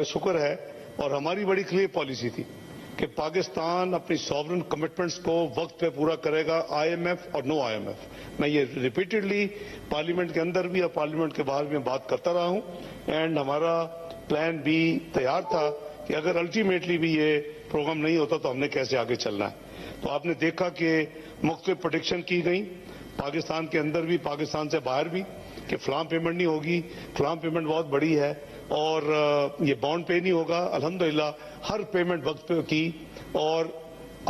शुक्र है और हमारी बड़ी क्लियर पॉलिसी थी कि पाकिस्तान अपनी सॉवरन कमिटमेंट्स को वक्त पे पूरा करेगा, आईएमएफ और नो आईएमएफ। मैं ये रिपीटेडली पार्लियामेंट के अंदर भी और पार्लियामेंट के बाहर भी बात करता रहा हूं एंड हमारा प्लान भी तैयार था कि अगर अल्टीमेटली भी ये प्रोग्राम नहीं होता तो हमने कैसे आगे चलना है। तो आपने देखा कि मुख्तलिफ प्रेडिक्शन की गई पाकिस्तान के अंदर भी, पाकिस्तान से बाहर भी, कि फलां पेमेंट नहीं होगी, फलां पेमेंट बहुत बड़ी है और ये बॉन्ड पे नहीं होगा। अल्हम्दुलिल्लाह हर पेमेंट वक्त पे की और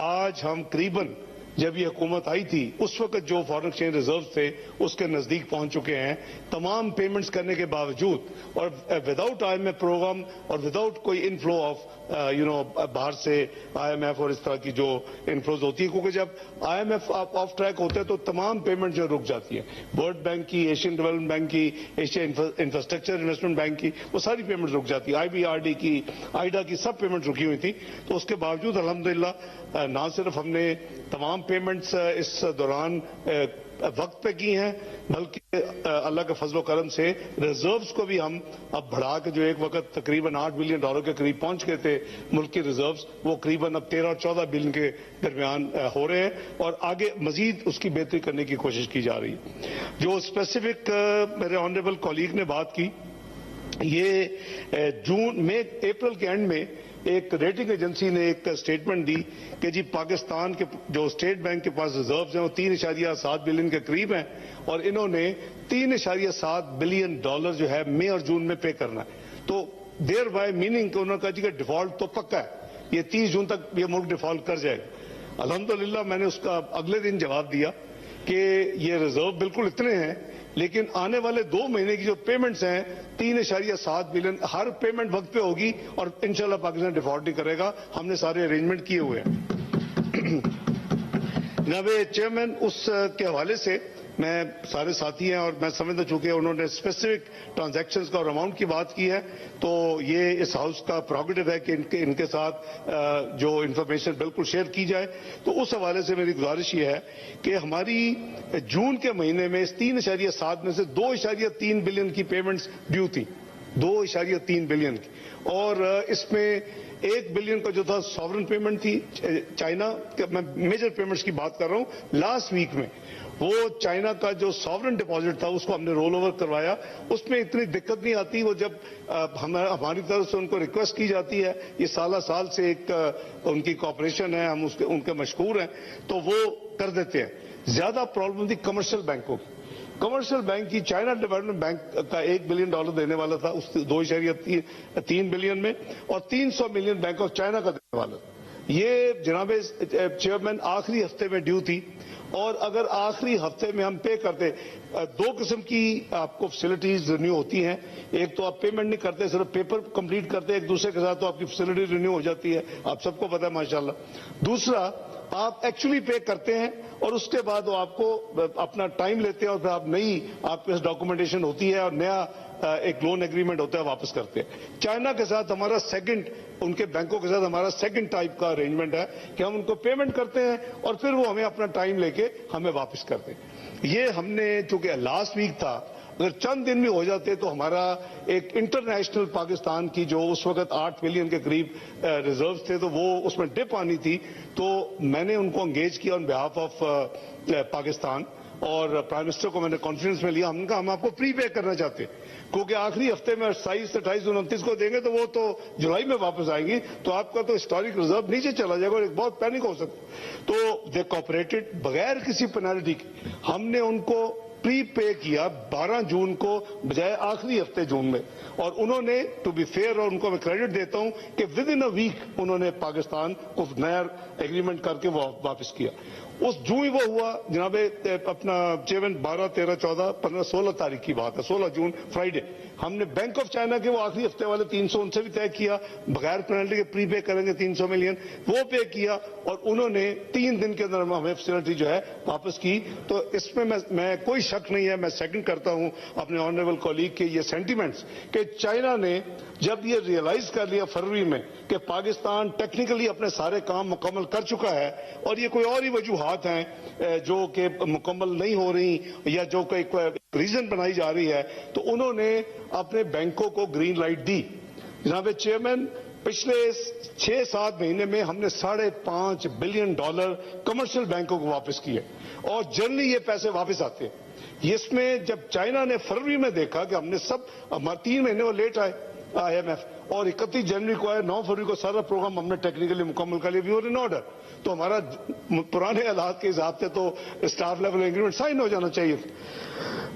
आज हम करीबन जब ये हुकूमत आई थी उस वक्त जो फॉरेन एक्सचेंज रिजर्व थे उसके नजदीक पहुंच चुके हैं तमाम पेमेंट्स करने के बावजूद और विदाउट आईएमएफ प्रोग्राम और विदाउट कोई इनफ्लो ऑफ बाहर से आईएमएफ और इस तरह की जो इनफ्लोज होती है, क्योंकि जब आईएमएफ ऑफ ट्रैक होते हैं तो तमाम पेमेंट जो रुक जाती है। वर्ल्ड बैंक की, एशियन डेवलपमेंट बैंक की, एशियन इंफ्रास्ट्रक्चर इन्वेस्टमेंट बैंक की, वो सारी पेमेंट रुक जाती है। आईबीआरडी की, आईडा की सब पेमेंट रुकी हुई थी। तो उसके बावजूद अल्हम्दुलिल्लाह ना सिर्फ हमने तमाम पेमेंट्स इस दौरान वक्त पे की हैं बल्कि अल्लाह के फजलो करम से रिजर्व्स को भी हम अब बढ़ा के जो एक वक्त तकरीबन $8 बिलियन के करीब पहुंच गए थे मुल्क की रिजर्व्स, वो करीबन अब 13 और 14 बिलियन के दरमियान हो रहे हैं और आगे मजीद उसकी बेहतरी करने की कोशिश की जा रही है। जो स्पेसिफिक मेरे ऑनरेबल कॉलीग ने बात की, ये अप्रैल के एंड में एक रेटिंग एजेंसी ने एक स्टेटमेंट दी कि जी पाकिस्तान के जो स्टेट बैंक के पास रिजर्व्स हैं वो $3.7 बिलियन के करीब हैं और इन्होंने $3.7 बिलियन जो है मई और जून में पे करना है। तो देयर बाय मीनिंग कि उन्होंने कहा जी कि डिफॉल्ट तो पक्का है, ये 30 जून तक ये मुल्क डिफॉल्ट कर जाएगा। अल्हम्दुलिल्लाह मैंने उसका अगले दिन जवाब दिया कि ये रिजर्व बिल्कुल इतने हैं लेकिन आने वाले 2 महीने की जो पेमेंट्स हैं 3.7 बिलियन हर पेमेंट वक्त पे होगी और इंशाल्लाह पाकिस्तान डिफॉल्ट नहीं करेगा। हमने सारे अरेंजमेंट किए हुए हैं। जनाब चेयरमैन, उस के हवाले से मैं सारे साथी हैं और मैं समझता चूंकि उन्होंने स्पेसिफिक ट्रांजैक्शंस का और अमाउंट की बात की है तो ये इस हाउस का प्रोगेटिव है कि इनके साथ जो इंफॉर्मेशन बिल्कुल शेयर की जाए। तो उस हवाले से मेरी गुजारिश ये है कि हमारी जून के महीने में इस 3.7 में से 2.3 बिलियन की पेमेंट्स ड्यू थी, 2.3 बिलियन की, और इसमें 1 बिलियन का जो था सॉवरन पेमेंट थी चाइना, मैं मेजर पेमेंट्स की बात कर रहा हूं। लास्ट वीक में वो चाइना का जो सॉवरन डिपॉजिट था उसको हमने रोल ओवर करवाया। उसमें इतनी दिक्कत नहीं आती, वो जब हमारी तरफ से उनको रिक्वेस्ट की जाती है, ये साल से एक उनकी कॉपरेशन है, हम उनके मशकूर हैं, तो वो कर देते हैं। ज्यादा प्रॉब्लम थी कमर्शियल बैंकों की। कमर्शियल बैंक की चाइना डेवलपमेंट बैंक का $1 बिलियन देने वाला था उस 2.3 बिलियन में और 300 मिलियन बैंक ऑफ चाइना का देने वाला था। ये जनाब चेयरमैन आखिरी हफ्ते में ड्यू थी और अगर आखिरी हफ्ते में हम पे करते, 2 किस्म की आपको फैसिलिटीज रिन्यू होती हैं। एक तो आप पेमेंट नहीं करते, सिर्फ पेपर कंप्लीट करते, एक दूसरे के साथ तो आपकी फैसिलिटी रिन्यू हो जाती है, आप सबको पता है माशाल्लाह। दूसरा, आप एक्चुअली पे करते हैं और उसके बाद वो आपको अपना टाइम लेते हैं और फिर आप नई आपके पास डॉक्यूमेंटेशन होती है और नया एक लोन एग्रीमेंट होता है, वापस करते हैं। चाइना के साथ हमारा उनके बैंकों के साथ हमारा सेकंड टाइप का अरेंजमेंट है कि हम उनको पेमेंट करते हैं और फिर वो हमें अपना टाइम लेके हमें वापस करते हैं। ये हमने चूंकि लास्ट वीक था, अगर चंद दिन में हो जाते तो हमारा एक इंटरनेशनल पाकिस्तान की जो उस वक्त 8 बिलियन के करीब रिजर्व थे तो वो उसमें डिप आनी थी। तो मैंने उनको एंगेज किया ऑन बिहाफ ऑफ पाकिस्तान और प्राइम मिनिस्टर को मैंने कॉन्फ्रेंस में लिया। हमने कहा हम आपको प्री पे करना चाहते हैं क्योंकि आखिरी हफ्ते में 27, 28, 29 को देंगे तो वो तो जुलाई में वापस आएंगी, तो आपका तो हिस्टोरिक रिजर्व नीचे चला जाएगा और एक बहुत पैनिक हो सकता। तो दे कोऑपरेटेड बगैर किसी पेनाल्टी के। हमने उनको प्री पे किया 12 जून को बजाय आखिरी हफ्ते जून में, और उन्होंने टू बी फेयर और उनको मैं क्रेडिट देता हूं कि विद इन अ वीक उन्होंने पाकिस्तान को नया एग्रीमेंट करके वो वापस किया। उस जूं ही वो हुआ जनाब अपना चेयरमैन 12, 13, 14, 15, 16 तारीख की बात है, 16 जून फ्राइडे, हमने बैंक ऑफ चाइना के वो आखिरी हफ्ते वाले 300 उनसे भी तय किया, बगैर पेनल्टी के प्री पे करेंगे 300 मिलियन, वो पे किया और उन्होंने 3 दिन के अंदर हमें फैसिलिटी जो है वापस की। तो इसमें मैं कोई शक नहीं है, मैं सेकंड करता हूं अपने ऑनरेबल कॉलीग के ये सेंटीमेंट्स कि चाइना ने जब ये रियलाइज कर लिया फरवरी में कि पाकिस्तान टेक्निकली अपने सारे काम मुकम्मल कर चुका है और ये कोई और ही वजूहात हैं जो कि मुकम्मल नहीं हो रही या जो कोई रीजन बनाई जा रही है, तो उन्होंने अपने बैंकों को ग्रीन लाइट दी जनाब चेयरमैन, पिछले 6-7 महीने में हमने $5.5 बिलियन कमर्शियल बैंकों को वापस किए और जनरली ये पैसे वापस आते हैं। इसमें जब चाइना ने फरवरी में देखा कि हमने सब 3 महीने वो लेट आए IMF और 31 जनवरी को आया, 9 फरवरी को सारा प्रोग्राम हमने टेक्निकली मुकम्मल कर लिया, वी वर इन ऑर्डर। तो हमारा पुराने हालात के हिसाब से तो स्टाफ लेवल एग्रीमेंट साइन हो जाना चाहिए।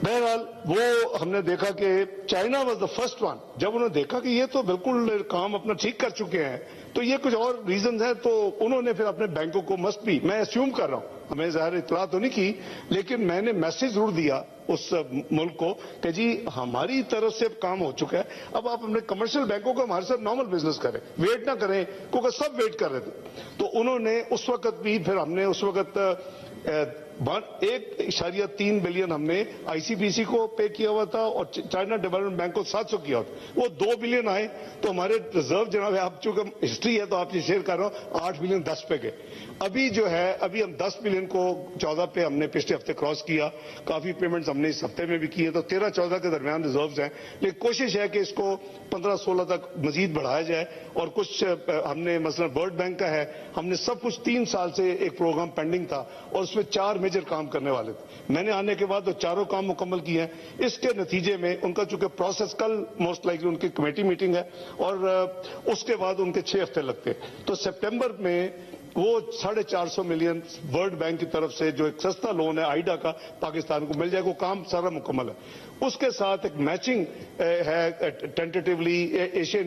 बहरहाल वो हमने देखा कि China was the first one, जब उन्होंने देखा कि ये तो बिल्कुल काम अपना ठीक कर चुके हैं, तो ये कुछ और रीजन है, तो उन्होंने फिर अपने बैंकों को मस्ट भी, मैं अस्यूम कर रहा हूं, हमें ज़ाहिर इतला तो नहीं की, लेकिन मैंने मैसेज जरूर दिया उस मुल्क को कि जी हमारी तरफ से काम हो चुका है, अब आप अपने कमर्शियल बैंकों को हमारे साथ नॉर्मल बिजनेस करें, वेट ना करें, क्योंकि सब वेट कर रहे थे। तो उन्होंने उस वक्त भी, फिर हमने उस वक्त 1.3 बिलियन हमने ICBC को पे किया हुआ था और चाइना डेवलपमेंट बैंक को 700 किया हुआ था, वो 2 बिलियन आए। तो हमारे रिजर्व जनाब, आप चूंकि हिस्ट्री है तो आपसे शेयर कर रहा हूं, 8 बिलियन 10 पे गए। अभी जो है, अभी हम 10 बिलियन को 14 पे हमने पिछले हफ्ते क्रॉस किया, काफी पेमेंट्स हमने इस हफ्ते में भी किए, तो 13-14 के दरमियान रिजर्व्स हैं, लेकिन कोशिश है कि इसको 15-16 तक मजीद बढ़ाया जाए। और कुछ हमने मसलन वर्ल्ड बैंक का है, हमने सब कुछ 3 साल से एक प्रोग्राम पेंडिंग था और उसमें 4 मेजर काम करने वाले थे। मैंने आने के बाद वो चारों काम मुकम्मल किए हैं। इसके नतीजे में उनका चूंकि प्रोसेस, कल मोस्ट लाइकली उनकी कमेटी मीटिंग है और उसके बाद उनके 6 हफ्ते लगते हैं, तो सितंबर में वो 450 मिलियन वर्ल्ड बैंक की तरफ से जो एक सस्ता लोन है आइडा का पाकिस्तान को मिल जाएगा, वो काम सारा मुकम्मल है। उसके साथ एक मैचिंग है tentatively Asian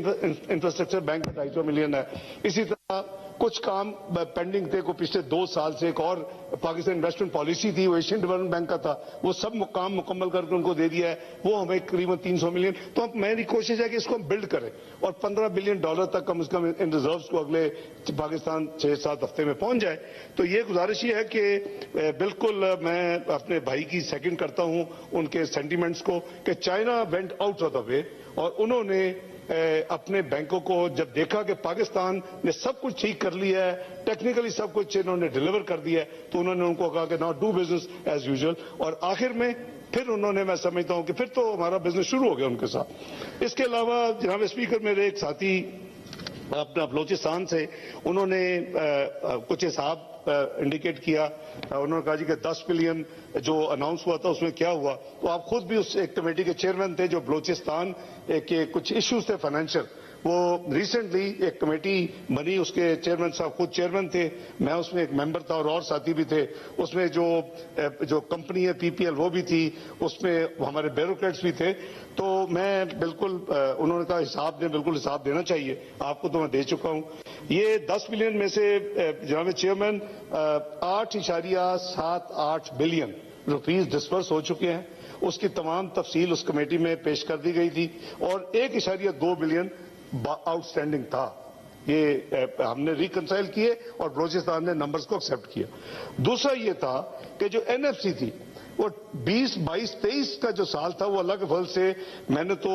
infrastructure bank 250 million है। इसी तरह कुछ काम पेंडिंग थे को पिछले 2 साल से, एक और पाकिस्तान इन्वेस्टमेंट पॉलिसी थी, वो एशियन डेवलपमेंट बैंक का था, वो सब काम मुकम्मल करके उनको दे दिया है, वो हमें करीबन 300 मिलियन। तो अब मेरी कोशिश है कि इसको हम बिल्ड करें और $15 बिलियन तक कम से कम इन रिजर्व्स को अगले पाकिस्तान 6-7 हफ्ते में पहुंच जाए। तो ये गुजारिश ही है कि बिल्कुल मैं अपने भाई की सेकंड करता हूं उनके सेंटिमेंट्स को कि China went out of the way और उन्होंने अपने बैंकों को जब देखा कि पाकिस्तान ने सब कुछ ठीक कर लिया है, टेक्निकली सब कुछ इन्होंने डिलीवर कर दिया है, तो उन्होंने उनको कहा कि now do business as usual. और आखिर में फिर उन्होंने, मैं समझता हूं कि फिर तो हमारा बिजनेस शुरू हो गया उनके साथ। इसके अलावा जनाब स्पीकर, मेरे एक साथी अपना बलोचिस्तान से, उन्होंने कुछ हिसाब इंडिकेट किया, उन्होंने कहा जी कि 10 बिलियन जो अनाउंस हुआ था उसमें क्या हुआ। तो आप खुद भी उस एक कमेटी के चेयरमैन थे जो बलोचिस्तान के कुछ इश्यूज थे फाइनेंशियल, वो रिसेंटली एक कमेटी बनी, उसके चेयरमैन साहब खुद चेयरमैन थे, मैं उसमें एक मेंबर था और साथी भी थे। उसमें जो कंपनी है PPL वो भी थी, उसमें हमारे ब्यूरोक्रेट्स भी थे। तो मैं बिल्कुल, उन्होंने कहा बिल्कुल हिसाब देना चाहिए, आपको तो मैं दे चुका हूं। ये 10 बिलियन में से जनाब चेयरमैन 8.78 बिलियन रुपीस डिस्पर्स हो चुके हैं। उसकी तमाम तफसील उस कमेटी में पेश कर दी गई थी और 1.2 बिलियन आउटस्टैंडिंग था। ये हमने रिकंसाइल किए और बलोचिस्तान ने नंबर्स को एक्सेप्ट किया। दूसरा ये था कि जो NFC थी वो 20, 22, 23 का जो साल था वो अल्लाह के फल से मैंने तो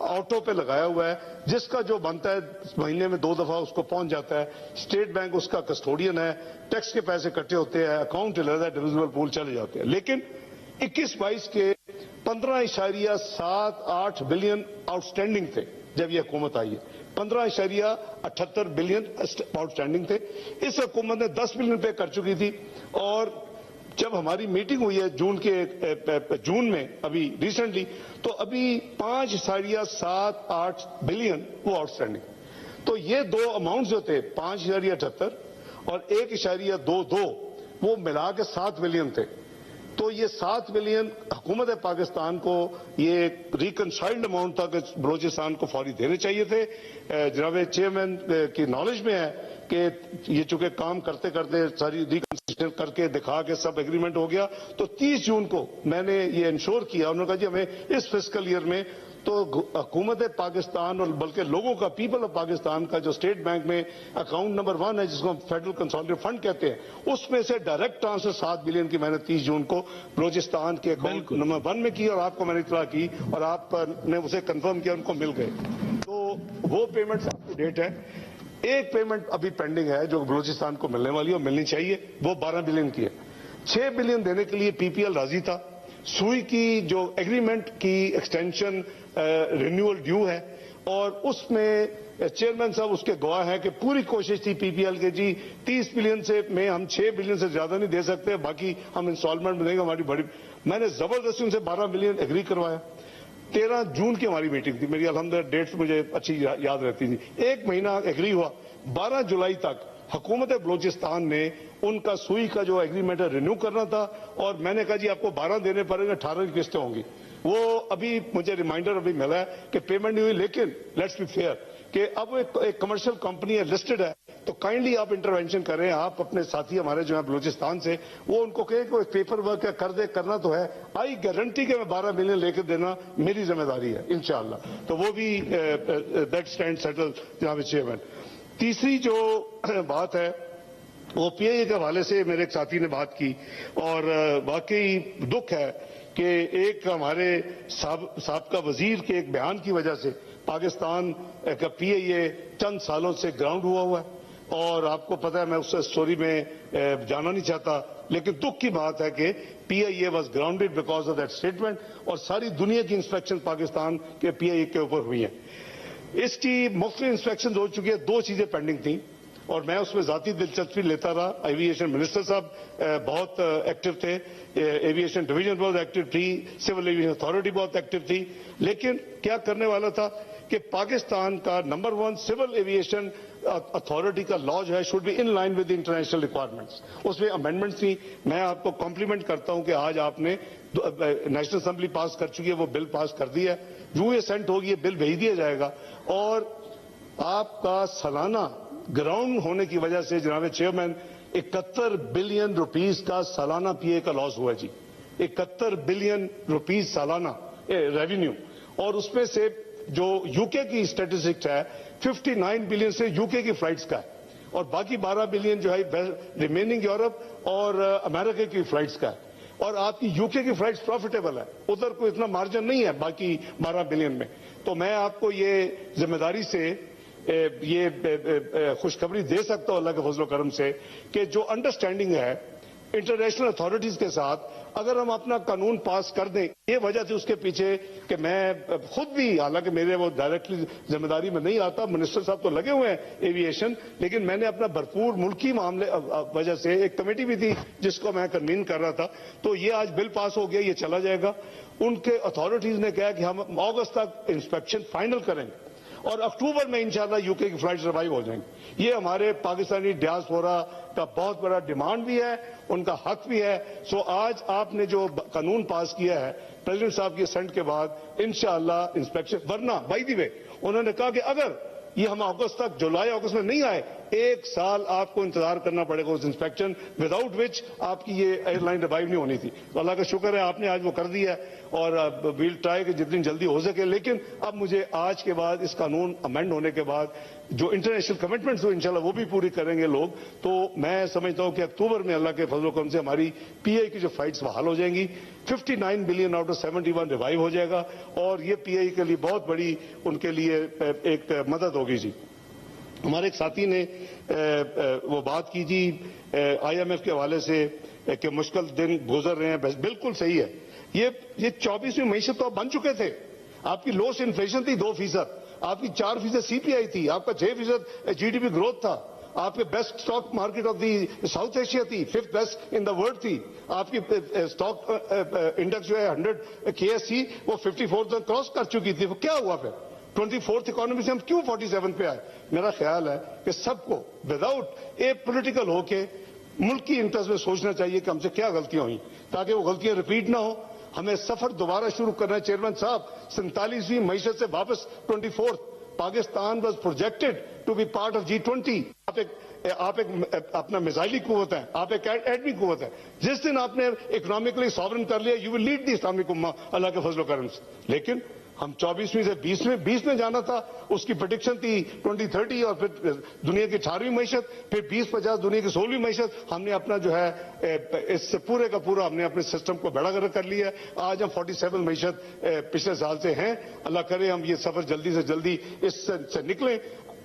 ऑटो पे लगाया हुआ है, जिसका जो बनता है महीने में 2 दफा उसको पहुंच जाता है। स्टेट बैंक उसका कस्टोडियन है, टैक्स के पैसे इकट्ठे होते हैं, अकाउंट अलग है, डिविजिबल पूल चले जाते हैं। लेकिन 21-22 के 15.78 बिलियन आउटस्टैंडिंग थे जब ये हुकूमत आई है, 15.78 बिलियन आउटस्टैंडिंग थे। इस हुकूमत ने 10 बिलियन पे कर चुकी थी और जब हमारी मीटिंग हुई है जून में अभी रिसेंटली, तो अभी 5.78 बिलियन वो आउटस्टैंडिंग। तो ये दो अमाउंट जो थे 5.78 और 1.22 वो मिला के 7 बिलियन थे। तो ये 7 बिलियन हुकूमत पाकिस्तान को ये रिकनसाइल्ड अमाउंट था कि बलोचिस्तान को फौरी देने चाहिए थे। जनाब चेयरमैन की नॉलेज में है कि ये चूंकि काम करते करते सारी रिकंसिडर करके दिखा के सब एग्रीमेंट हो गया, तो 30 जून को मैंने ये इंश्योर किया। उन्होंने कहा जी हमें इस फिस्कल ईयर में तो हुकूमत पाकिस्तान और बल्कि लोगों का, पीपल ऑफ पाकिस्तान का जो स्टेट बैंक में अकाउंट नंबर 1 है जिसको हम फेडरल कंसोलिडेटेड फंड कहते हैं, उसमें से डायरेक्ट ट्रांसफर 7 बिलियन की मैंने 30 जून को बलोचिस्तान के अकाउंट नंबर 1 में की और आपको मैंने इतला की और आपने उसे कंफर्म किया, उनको मिल गए। तो वो पेमेंट्स अप टू डेट है। एक पेमेंट अभी पेंडिंग है जो बलोचिस्तान को मिलने वाली है और मिलनी चाहिए, वो 12 बिलियन की है। 6 बिलियन देने के लिए PPL राजी था। सुई की जो एग्रीमेंट की एक्सटेंशन रिन्यूअल ड्यू है اور اس میں چیئرمین صاحب اس کے گواہ ہیں کہ پوری کوشش تھی پی پی ایل کے جی 30 بلین سے میں ہم 6 بلین سے زیادہ نہیں دے سکتے, باقی ہم انسٹالمنٹ میں دیں گے. ہماری بڑی میں نے زبردستی ان سے 12 بلین ایگری کروایا. 13 جون کی ہماری میٹنگ تھی, میری الحمدللہ ڈیٹس مجھے اچھی یاد رہتی تھی. 1 مہینہ ایگری ہوا. 12 جولائی تک حکومت بلوچستان نے ان کا سوئی کا جو ایگریمنٹ ہے رینیو کرنا تھا, اور میں نے کہا جی آپ کو 12 دینے پڑیں گے, 18 کی قسطیں ہوں گی. وہ ابھی مجھے ریمائنڈر ابھی ملا ہے کہ پیمنٹ نہیں ہوئی, لیکن لیٹس بی فیئر کہ اب ایک کمرشل کمپنی ہے, لسٹڈ ہے, تو کائنڈلی آپ انٹروینشن کریں. آپ اپنے ساتھی ہمارے جو ہیں بلوچستان سے, وہ ان کو کہیں کہ پیپر ورک کر دے, کرنا تو ہے. آئی گارنٹی کہ میں 12 ملین لے کے دینا میری ذمہ داری ہے انشاءاللہ. تو وہ بھی دیٹ اسٹینڈ سیٹل جناب چیئرمین. تیسری جو بات ہے وہ پی آئی اے کے حوالے سے میرے ایک ساتھی نے بات کی, اور واقعی دکھ ہے کہ ایک ہمارے سابقہ وزیر کے ایک بیان کی وجہ سے پاکستان کا پی آئی اے چند سالوں سے گراؤنڈ ہوا ہے. اور آپ کو پتا ہے میں اس اسٹوری میں جانا نہیں چاہتا, لیکن دکھ کی بات ہے کہ P I A was grounded because of that statement, اور ساری دنیا کی انسپیکشن پاکستان کے پی آئی اے کے اوپر ہوئی ہیں. اس کی مختلف انسپیکشن ہو چکی ہے. 2 چیزیں پینڈنگ تھیں اور میں اس میں ذاتی دلچسپی لیتا رہا. ایویشن منسٹر صاحب بہت ایکٹیو تھے, ایویشن ڈویژن بہت ایکٹیو تھی, سول ایویشن اتھارٹی بہت ایکٹیو تھی. لیکن کیا کرنے والا تھا کہ پاکستان کا نمبر 1 سول ایویشن اتھارٹی کا لا جو ہے should be in line with international requirements. اس میں امینڈمنٹس تھیں. میں آپ کو کمپلیمنٹ کرتا ہوں کہ آج آپ نے نیشنل اسمبلی پاس کر چکی ہے, وہ بل پاس کر دیا ہے. جو یہ سینٹ ہوگی یہ بل بھیج دیا جائے گا, اور آپ کا سالانہ گراؤنڈ ہونے کی وجہ سے جناب چیئرمین 71 بلین روپیز کا سالانہ پی اے کا لاس ہوا جی. 71 بلین روپیز سالانہ ریونیو, اور اس میں سے جو یو کے کی اسٹیٹسٹکس ہے 59 بلین سے یو کے کی فلائٹس کا ہے, اور باقی 12 بلین جو ہے ریمیننگ یورپ اور امریکہ کی فلائٹس کا ہے. اور آپ کی یو کے کی فلائٹس پروفیٹیبل ہے, ادھر کوئی اتنا مارجن نہیں ہے باقی 12 بلین میں. تو میں آپ کو یہ ذمہ داری سے یہ خوشخبری دے سکتا ہوں اللہ کے فضل و کرم سے کہ جو انڈرسٹینڈنگ ہے انٹرنیشنل اتھارٹیز کے ساتھ, اگر ہم اپنا قانون پاس کر دیں. یہ وجہ تھی اس کے پیچھے کہ میں خود بھی, حالانکہ میرے وہ ڈائریکٹلی ذمہ داری میں نہیں آتا, منسٹر صاحب تو لگے ہوئے ہیں ایویشن, لیکن میں نے اپنا بھرپور ملکی معاملے وجہ سے ایک کمیٹی بھی تھی جس کو میں کنوین کر رہا تھا. تو یہ آج بل پاس ہو گیا, یہ چلا جائے گا. ان کے اتھارٹیز نے کہا کہ ہم اگست تک انسپیکشن فائنل کریں گے, اور اکتوبر میں انشاءاللہ یو کے کی فلائٹس ریوائیو ہو جائیں گی. یہ ہمارے پاکستانی ڈیاسپورا کا بہت بڑا ڈیمانڈ بھی ہے, ان کا حق بھی ہے. سو آج آپ نے جو قانون پاس کیا ہے پریزیڈنٹ صاحب کی سینٹ کے بعد انشاءاللہ انسپیکشن, ورنہ بائی دی وے انہوں نے کہا کہ اگر یہ ہم اگست تک, جولائی اگست میں نہیں آئے, 1 سال آپ کو انتظار کرنا پڑے گا اس انسپیکشن, وداؤٹ وچ آپ کی یہ ایئر لائن ریوائیو نہیں ہونی تھی. تو اللہ کا شکر ہے آپ نے آج وہ کر دیا ہے, اور ویل ٹرائی کہ جتنی جلدی ہو سکے. لیکن اب مجھے آج کے بعد اس قانون امینڈ ہونے کے بعد جو انٹرنیشنل کمٹمنٹس ہو انشاءاللہ وہ بھی پوری کریں گے لوگ. تو میں سمجھتا ہوں کہ اکتوبر میں اللہ کے فضل و کرم سے ہماری پی آئی کی جو فلائٹس بحال ہو جائیں گی. 59 بلین آؤٹ آف 71 ریوائیو ہو جائے گا, اور یہ پی آئی کے لیے بہت بڑی ان کے لیے ایک مدد ہوگی جی. ہمارے ایک ساتھی نے وہ بات کی جی آئی ایم ایف کے حوالے سے کہ مشکل دن گزر رہے ہیں. بالکل صحیح ہے. یہ 24ویں معیشت تو آپ بن چکے تھے. آپ کی لوسٹ انفلیشن تھی 2%, آپ کی 4% سی پی آئی تھی, آپ کا 6% جی ڈی پی گروتھ تھا, آپ کے best stock market of the south Asia تھی, 5th best in the world تھی. آپ کی اسٹاک انڈیکس جو ہے 100 کے ایس سی وہ 54 کراس کر چکی تھی. وہ کیا ہوا پھر 24th اکانومی سے ہم کیوں 47 پہ آئے؟ میرا خیال ہے کہ سب کو وداؤٹ اے پولیٹیکل ہو کے ملکی انٹرسٹ میں سوچنا چاہیے کہ ہم سے کیا غلطیاں ہوئیں, تاکہ وہ غلطیاں ریپیٹ نہ ہو. ہمیں سفر دوبارہ شروع کرنا ہے. چیئرمین صاحب 47ویں معیشت سے واپس 24th, Pakistan was projected to be part of G20. آپ ایک اپنا میزائلی قوت ہے, آپ ایک ایٹمی قوت ہے. جس دن آپ نے اکنامکلی ساورن کر لیا, you will lead the Islamic امہ اللہ کے فضل و کرم سے. لیکن ہم 24ویں سے 20 میں جانا تھا, اس کی پریڈکشن تھی 2030, اور پھر دنیا کی 18ویں معیشت, پھر 2050 دنیا کی 16ویں معیشت. ہم نے اپنا جو ہے اس سے پورے کا پورا ہم نے اپنے سسٹم کو بڑا کر لیا ہے. آج ہم 47 معیشت پچھلے سال سے ہیں. اللہ کرے ہم یہ سفر جلدی سے جلدی اس سے نکلیں.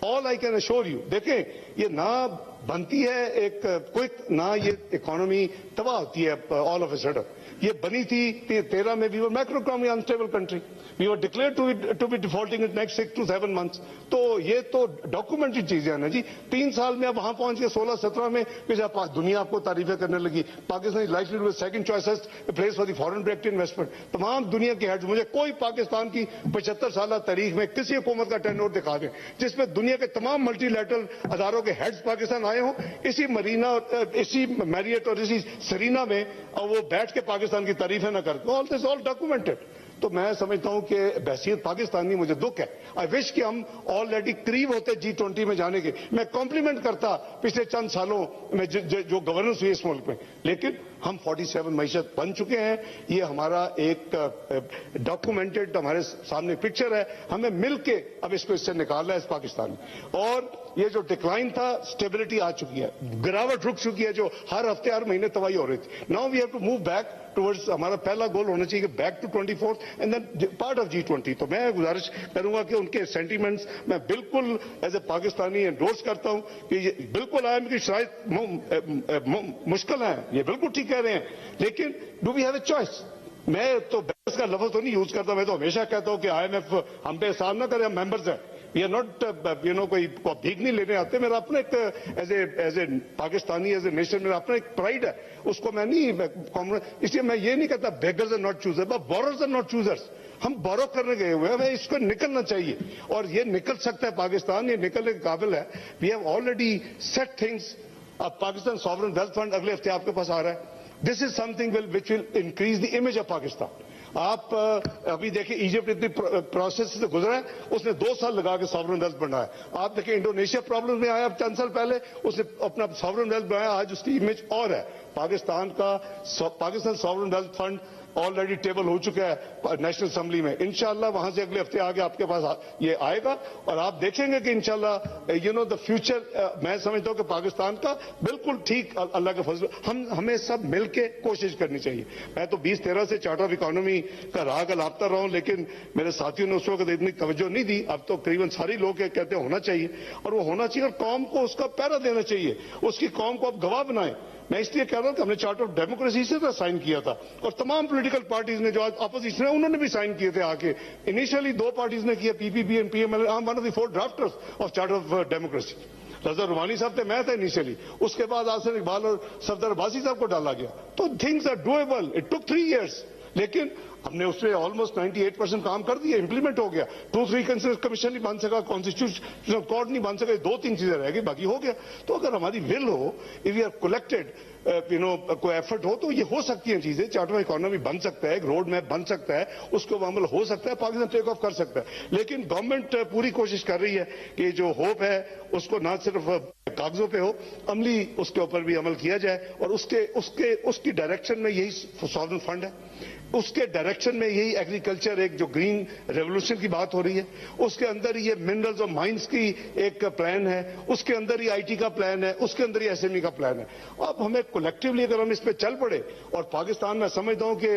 آل آئی کین اشور یو, دیکھیں یہ نہ बनती है एक क्विक, ना ये इकोनॉमी तबाह होती है ऑल ऑफ ए सडन। ये बनी थी 13 में, we were macro economy unstable country, we were declare to be defaulting in next 6 to 7 months। तो ये तो डॉक्यूमेंटेड चीजें हैं ना जी। 3 साल में अब वहां पहुंच गए, 16-17 में दुनिया आपको तारीफें करने लगी। Pakistan is likely to be second choice place for the foreign direct investment. तमाम दुनिया के हेड्स, मुझे कोई पाकिस्तान की 75 साल तारीख में किसी हुकूमत का टेन्योर दिखा दें जिसमें दुनिया के तमाम मल्टीलैटरल अदारों के हेड्स पाकिस्तान आए हों, इसी मैरियट और इसी सरीना में वो बैठ के पाकिस्तान की तारीफें न करते। All this all documented. तो मैं समझता हूं कि बहसीत पाकिस्तानी मुझे दुख है। आई विश कि हम ऑलरेडी करीब होते G20 में जाने के। मैं कॉम्प्लीमेंट करता पिछले चंद सालों में जो गवर्नेंस हुई इस मुल्क में, लेकिन हम 47 मईशत बन चुके हैं। ये हमारा एक डॉक्यूमेंटेड हमारे सामने पिक्चर है। हमें मिलके अब इसको इससे निकालना है इस पाकिस्तान में। और ये जो डिक्लाइन था, स्टेबिलिटी आ चुकी है, गिरावट रुक चुकी है जो हर हफ्ते हर महीने तबाही हो रही थी। Now we have to move back towards, हमारा पहला गोल होना चाहिए कि back to 24th and then part of G20। तो मैं गुजारिश करूंगा कि उनके सेंटीमेंट्स मैं बिल्कुल एज ए पाकिस्तानी एंडोर्स करता हूं कि ये बिल्कुल आयम की शायद मुश्किल है, ये बिल्कुल ठीक कह रहे हैं, लेकिन do we have a choice. मैं तो बहस का लफ्ज तो नहीं यूज करता, मैं तो हमेशा कहता हूं कि IMF हम पे एहसान ना करे, हम मेंबर्स हैं। वी आर नॉट कोई भीख नहीं लेने आते। मेरा अपना एक as a Pakistani, as a nation, मेरा अपना एक प्राइड है, उसको मैं नहीं, इसलिए मैं ये नहीं कहता beggars are not choosers, but borrowers are not choosers. हम बोरो करने गए हुए हैं, हमें इसको निकलना चाहिए और ये निकल सकता है पाकिस्तान, ये निकलने के काबिल है। We have already set things. अब पाकिस्तान सॉवरेन वेल्थ फंड अगले हफ्ते आपके पास आ रहा है। This is something which will increase the image of Pakistan. आप अभी देखिए इजिप्ट इतनी प्रोसेस से गुजरा है, उसने 2 साल लगा के सॉवरेन वेल्थ बनाया। आप देखिए इंडोनेशिया प्रॉब्लम में आया, अब चंद साल पहले उसने अपना सॉवरेन वेल्थ बनाया, आज उसकी इमेज और है। Pakistan sovereign wealth fund already table हो चुका है नेशनल असेंबली में। इंशाल्लाह वहां से अगले हफ्ते आगे आपके पास ये आएगा और आप देखेंगे कि इंशाल्लाह द फ्यूचर मैं समझता हूं कि पाकिस्तान का बिल्कुल ठीक अल्लाह के फजल। हमें सब मिलके कोशिश करनी चाहिए। मैं तो 2013 से चार्टर ऑफ इकोनॉमी का राग अलापता रहा हूं, लेकिन मेरे साथियों ने उस वक्त इतनी तवज्जो नहीं दी। अब तो करीबन सारी लोग कहते हैं होना चाहिए, और वो होना चाहिए और कौम को उसका पैरा देना चाहिए, उसकी कौम को अब गवाह बनाए। मैं इसलिए कह रहा हूं कि हमने चार्टर ऑफ डेमोक्रेसी से तो साइन किया था, और तमाम पॉलिटिकल पार्टीज ने जो आज अपोजिशन है उन्होंने भी साइन किए थे आके। इनिशियली 2 पार्टीज ने किया, PPP and PML। I am one of the 4 drafters of charter of democracy. Raza Rumani साहब थे, मैं था इनिशियली, उसके बाद आसिफ इकबाल और सफदर अब्बासी साहब को डाला गया। तो things are doable. It took 3 years, लेकिन हमने उसमें ऑलमोस्ट 98% काम कर दिया, इंप्लीमेंट हो गया। ट्रूथ रिकंसिलिएशन कमीशन नहीं बन सका, कॉन्स्टिट्यूशनल कोर्ट नहीं बन सका, 2-3 चीजें रह गई, बाकी हो गया। तो अगर हमारी विल हो, इफ वी आर कलेक्टेड, कोई एफर्ट हो, तो ये हो सकती हैं चीजें। चार्टर ऑफ इकोनॉमी बन सकता है, एक रोड मैप बन सकता है, उसको अमल हो सकता है, पाकिस्तान टेक ऑफ कर सकता है। लेकिन गवर्नमेंट पूरी कोशिश कर रही है कि जो होप है उसको ना सिर्फ कागजों पे हो, अमली उसके ऊपर भी अमल किया जाए। और उसकी डायरेक्शन में यही सॉवरेन फंड है, उसके डायरेक्शन में यही एग्रीकल्चर, एक जो ग्रीन रेवोल्यूशन की बात हो रही है, उसके अंदर ये मिनरल्स और माइंस की एक प्लान है, उसके अंदर ही IT का प्लान है, उसके अंदर ही SME का प्लान है। अब हमें कलेक्टिवली अगर हम इस पे चल पड़े, और पाकिस्तान में समझता हूं कि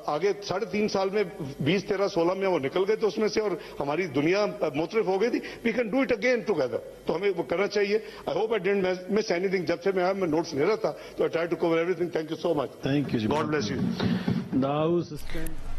आगे 3.5 साल में 20, 13, 16 में वो निकल गए थे उसमें से, और हमारी दुनिया मुतरिफ हो गई थी। We can do it again together. तो हमें वो करना चाहिए। I hope I didn't miss anything. जब से मैं आया मैं नोट्स ले रहा था, तो I try to cover everything. Thank you so much. Thank you. God bless you. Now suspend